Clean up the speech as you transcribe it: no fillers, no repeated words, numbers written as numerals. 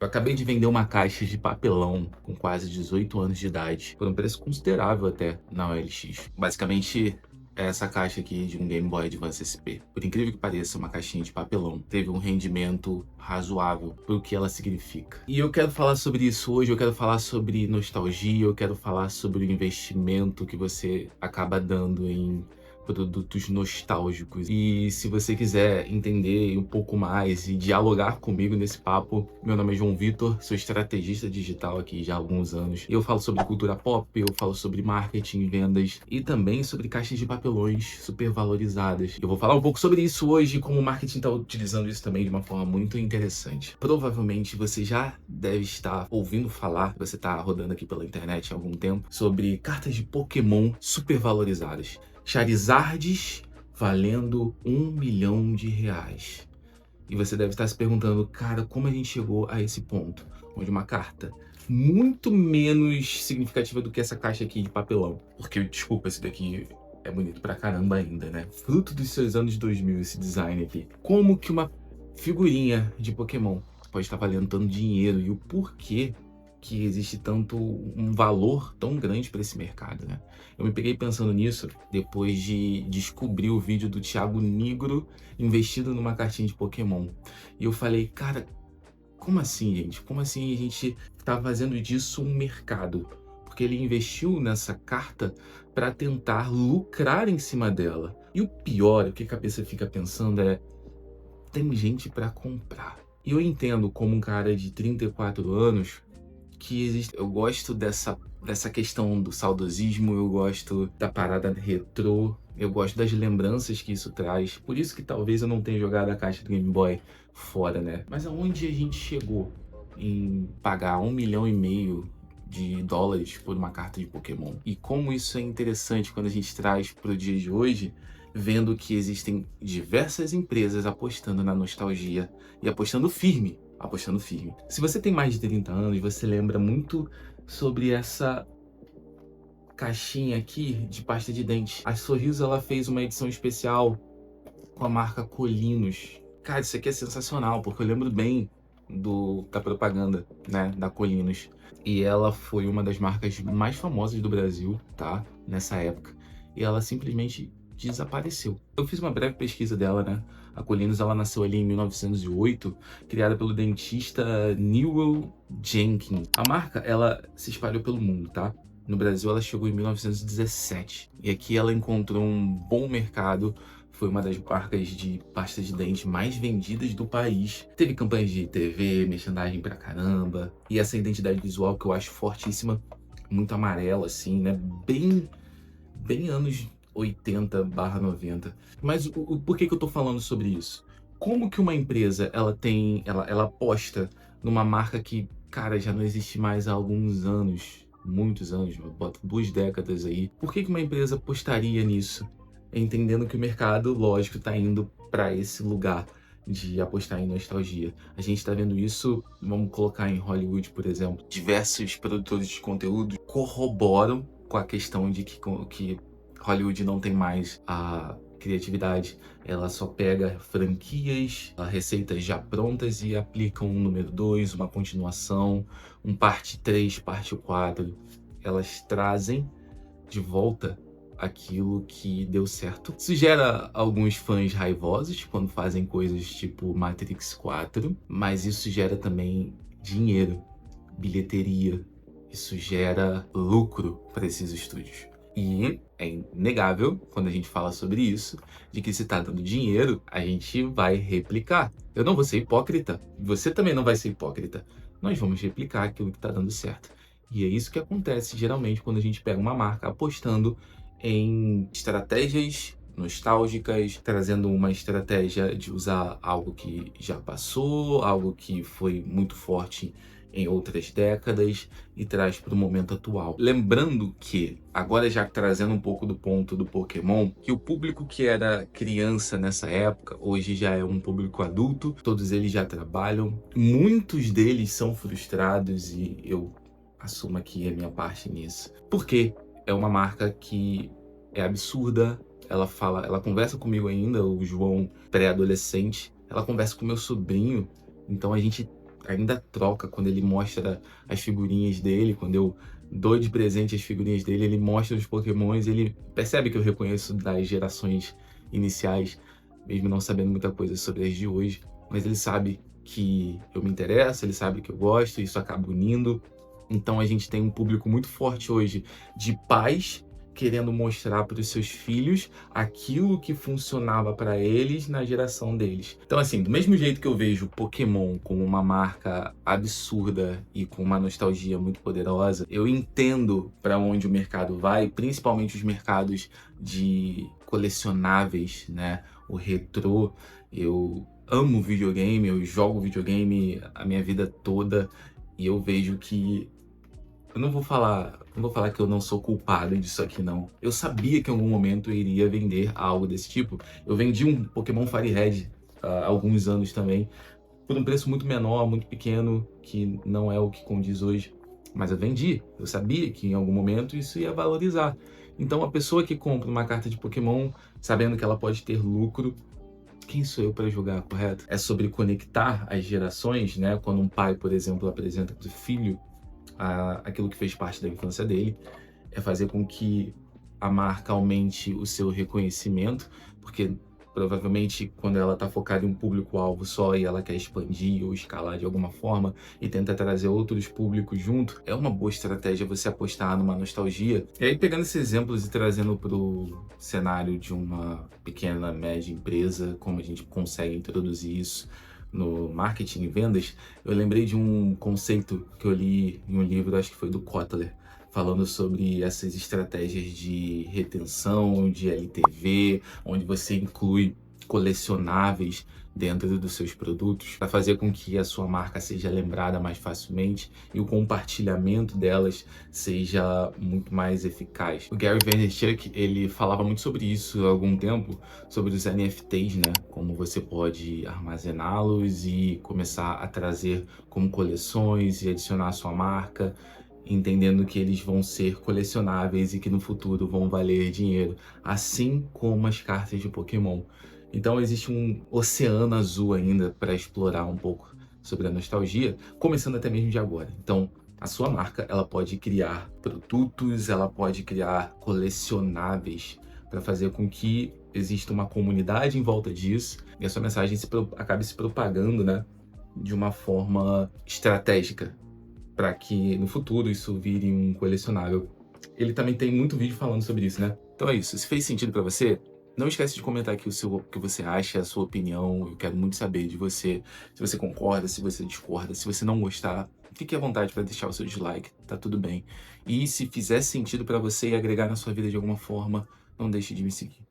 Eu acabei de vender uma caixa de papelão com quase 18 anos de idade, por um preço considerável até na OLX. Basicamente, é essa caixa aqui de um Game Boy Advance SP. Por incrível que pareça, uma caixinha de papelão teve um rendimento razoável pro que ela significa. E eu quero falar sobre isso hoje, eu quero falar sobre nostalgia, eu quero falar sobre o investimento que você acaba dando em produtos nostálgicos. E se você quiser entender um pouco mais e dialogar comigo nesse papo, meu nome é João Vitor, sou estrategista digital aqui já há alguns anos. Eu falo sobre cultura pop, eu falo sobre marketing, vendas e também sobre caixas de papelões supervalorizadas. Eu vou falar um pouco sobre isso hoje, como o marketing está utilizando isso também de uma forma muito interessante. Provavelmente você já deve estar ouvindo falar, você está rodando aqui pela internet há algum tempo, sobre cartas de Pokémon supervalorizadas. Charizards valendo R$ 1 milhão. E você deve estar se perguntando, cara, como a gente chegou a esse ponto? Onde uma carta muito menos significativa do que essa caixa aqui de papelão. Porque, desculpa, esse daqui é bonito pra caramba ainda, né? Fruto dos seus anos 2000, esse design aqui. Como que uma figurinha de Pokémon pode estar valendo tanto dinheiro e o porquê que existe tanto um valor tão grande para esse mercado, né? Eu me peguei pensando nisso depois de descobrir o vídeo do Thiago Nigro investido numa cartinha de Pokémon. E eu falei, cara, como assim, gente? Como assim a gente tá fazendo disso um mercado? Porque ele investiu nessa carta para tentar lucrar em cima dela. E o pior, o que a cabeça fica pensando é, tem gente para comprar. E eu entendo como um cara de 34 anos que existe. Eu gosto dessa questão do saudosismo, eu gosto da parada retrô, eu gosto das lembranças que isso traz. Por isso que talvez eu não tenha jogado a caixa do Game Boy fora, né? Mas aonde a gente chegou em pagar US$ 1,5 milhão por uma carta de Pokémon? E como isso é interessante quando a gente traz para o dia de hoje, vendo que existem diversas empresas apostando na nostalgia e apostando firme. Apostando firme. Se você tem mais de 30 anos, você lembra muito sobre essa caixinha aqui de pasta de dente. A Sorriso, ela fez uma edição especial com a marca Colinos. Cara, isso aqui é sensacional, porque eu lembro bem da propaganda, né, da Colinos. E ela foi uma das marcas mais famosas do Brasil, tá? Nessa época. E ela simplesmente desapareceu. Eu fiz uma breve pesquisa dela, né? A Colinos, ela nasceu ali em 1908, criada pelo dentista Newell Jenkins. A marca, ela se espalhou pelo mundo, tá? No Brasil, ela chegou em 1917. E aqui ela encontrou um bom mercado. Foi uma das marcas de pasta de dente mais vendidas do país. Teve campanhas de TV, merchandising pra caramba. E essa identidade visual que eu acho fortíssima, muito amarela, assim, né? Bem anos 80/90. Mas por que eu tô falando sobre isso? Como que uma empresa, ela aposta numa marca que, cara, já não existe mais há alguns anos, muitos anos, eu boto 2 décadas aí. Por que uma empresa apostaria nisso? Entendendo que o mercado, lógico, tá indo para esse lugar de apostar em nostalgia. A gente tá vendo isso, vamos colocar em Hollywood, por exemplo. Diversos produtores de conteúdo corroboram com a questão de que Hollywood não tem mais a criatividade, ela só pega franquias, receitas já prontas e aplica um número 2, uma continuação, um parte 3, parte 4. Elas trazem de volta aquilo que deu certo. Isso gera alguns fãs raivosos quando fazem coisas tipo Matrix 4, mas isso gera também dinheiro, bilheteria, isso gera lucro para esses estúdios. E é inegável, quando a gente fala sobre isso, de que se tá dando dinheiro, a gente vai replicar. Eu não vou ser hipócrita, você também não vai ser hipócrita. Nós vamos replicar aquilo que tá dando certo. E é isso que acontece geralmente quando a gente pega uma marca apostando em estratégias nostálgicas, trazendo uma estratégia de usar algo que já passou, algo que foi muito forte em outras décadas e traz para o momento atual. Lembrando que, agora já trazendo um pouco do ponto do Pokémon, que o público que era criança nessa época, hoje já é um público adulto, todos eles já trabalham, muitos deles são frustrados e eu assumo aqui a minha parte nisso. Porque é uma marca que é absurda, ela conversa comigo ainda, o João pré-adolescente, ela conversa com meu sobrinho, então a gente ainda troca quando ele mostra as figurinhas dele, quando eu dou de presente as figurinhas dele, ele mostra os Pokémons, ele percebe que eu reconheço das gerações iniciais, mesmo não sabendo muita coisa sobre as de hoje, mas ele sabe que eu me interesso, ele sabe que eu gosto, isso acaba unindo. Então a gente tem um público muito forte hoje de pais querendo mostrar para os seus filhos aquilo que funcionava para eles na geração deles. Então, assim, do mesmo jeito que eu vejo Pokémon como uma marca absurda e com uma nostalgia muito poderosa, eu entendo para onde o mercado vai, principalmente os mercados de colecionáveis, né? O retrô. Eu amo videogame, eu jogo videogame a minha vida toda e eu vejo que eu não vou falar que eu não sou culpado disso aqui, não. Eu sabia que em algum momento eu iria vender algo desse tipo. Eu vendi um Pokémon Fire Red há alguns anos também, por um preço muito menor, muito pequeno, que não é o que condiz hoje. Mas eu vendi. Eu sabia que em algum momento isso ia valorizar. Então a pessoa que compra uma carta de Pokémon, sabendo que ela pode ter lucro, quem sou eu para julgar, correto? É sobre conectar as gerações, né? Quando um pai, por exemplo, apresenta para o filho aquilo que fez parte da infância dele, é fazer com que a marca aumente o seu reconhecimento, porque provavelmente quando ela está focada em um público-alvo só e ela quer expandir ou escalar de alguma forma e tenta trazer outros públicos junto, é uma boa estratégia você apostar numa nostalgia. E aí, pegando esses exemplos e trazendo para o cenário de uma pequena, média empresa, como a gente consegue introduzir isso no marketing e vendas, eu lembrei de um conceito que eu li em um livro, acho que foi do Kotler, falando sobre essas estratégias de retenção, de LTV, onde você inclui colecionáveis dentro dos seus produtos para fazer com que a sua marca seja lembrada mais facilmente e o compartilhamento delas seja muito mais eficaz. O Gary Vaynerchuk, ele falava muito sobre isso há algum tempo, sobre os NFTs, né? Como você pode armazená-los e começar a trazer como coleções e adicionar a sua marca, entendendo que eles vão ser colecionáveis e que no futuro vão valer dinheiro, assim como as cartas de Pokémon. Então existe um oceano azul ainda para explorar um pouco sobre a nostalgia, começando até mesmo de agora. Então, a sua marca, ela pode criar produtos, ela pode criar colecionáveis para fazer com que exista uma comunidade em volta disso e a sua mensagem acabe se propagando, né, de uma forma estratégica, para que no futuro isso vire um colecionável. Ele também tem muito vídeo falando sobre isso, né? Então é isso. Se fez sentido para você, não esquece de comentar aqui o que você acha, a sua opinião. Eu quero muito saber de você, se você concorda, se você discorda, se você não gostar. Fique à vontade para deixar o seu dislike, tá tudo bem. E se fizer sentido para você e agregar na sua vida de alguma forma, não deixe de me seguir.